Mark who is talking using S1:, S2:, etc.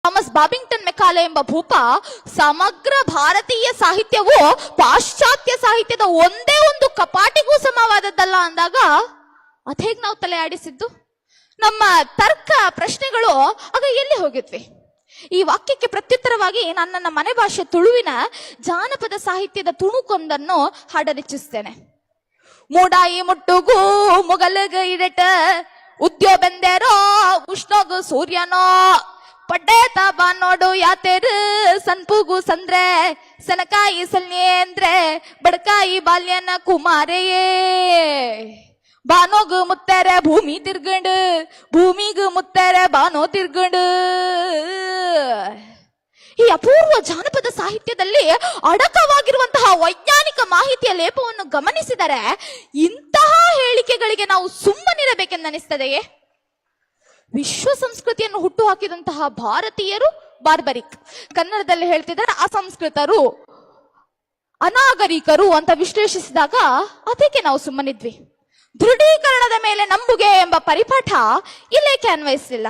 S1: Thomas ಬಾಬಿಂಗ್ಟನ್ Macaulay ಎಂಬ ಭೂಪ ಸಮಗ್ರ ಭಾರತೀಯ ಸಾಹಿತ್ಯವು ಪಾಶ್ಚಾತ್ಯ ಸಾಹಿತ್ಯದ ಒಂದೇ ಒಂದು ಕಪಾಟಿಗೂ ಸಮವಾದದ್ದಲ್ಲ ಅಂದಾಗ ಅದೇಗ್ ನಾವು ತಲೆ ಆಡಿಸಿದ್ದು? ನಮ್ಮ ತರ್ಕ ಪ್ರಶ್ನೆಗಳು ಆಗ ಎಲ್ಲಿ ಹೋಗಿದ್ವಿ? ಈ ವಾಕ್ಯಕ್ಕೆ ಪ್ರತ್ಯುತ್ತರವಾಗಿ ನಾನು ನನ್ನ ಮನೆ ಭಾಷೆ ತುಳುವಿನ ಜಾನಪದ ಸಾಹಿತ್ಯದ ತುಣುಕೊಂದನ್ನು ಹಾಡರಿಚಿಸ್ತೇನೆ. ಮೂಡಾಯಿ ಮುಟ್ಟುಗೂ ಮುಗಲಗ ಇಡಟ ಉದ್ಯೋ ಬೆಂದೇರೋ ಉಷ್ಣೋಗು ಸೂರ್ಯನೋ ಪಡ್ಡೇತ ಬಾ ನೋಡು ಯಾತೇರು ಸನ್ಪುಗು ಸಂದ್ರೆ ಸನಕಾಯಿ ಸಲ್ಯೇಂದ್ರೆ ಬಡಕಾಯಿ ಬಾಲ್ಯನ ಕುಮಾರೆಯೇ ಬಾನೋಗು ಮುತ್ತಾರೆ ಭೂಮಿ ತಿರ್ಗಂಡು ಭೂಮಿಗೂ ಮುತ್ತಾರೆ ಬಾನೋ ತಿರ್ಗಂಡು. ಈ ಅಪೂರ್ವ ಜಾನಪದ ಸಾಹಿತ್ಯದಲ್ಲಿ ಅಡಕವಾಗಿರುವಂತಹ ವೈಜ್ಞಾನಿಕ ಮಾಹಿತಿಯ ಲೇಪವನ್ನು ಗಮನಿಸಿದರೆ ಇಂತಹ ಹೇಳಿಕೆಗಳಿಗೆ ನಾವು ಸುಮ್ಮನಿರಬೇಕೆಂದನಿಸ್ತದೆಯೇ? ವಿಶ್ವ ಸಂಸ್ಕೃತಿಯನ್ನು ಹುಟ್ಟು ಹಾಕಿದಂತಹ ಭಾರತೀಯರು ಬಾರ್ಬರಿಕ್, ಕನ್ನಡದಲ್ಲಿ ಹೇಳ್ತಿದ್ದಾರೆ ಅಸಂಸ್ಕೃತರು, ಅನಾಗರಿಕರು ಅಂತ ವಿಶ್ಲೇಷಿಸಿದಾಗ ಅದಕ್ಕೆ ನಾವು ಸುಮ್ಮನಿದ್ವಿ. ದೃಢೀಕರಣದ ಮೇಲೆ ನಂಬುಗೆ ಎಂಬ ಪರಿಪಾಠ ಇಲ್ಲೇಕೆ ಅನ್ವಯಿಸಲಿಲ್ಲ?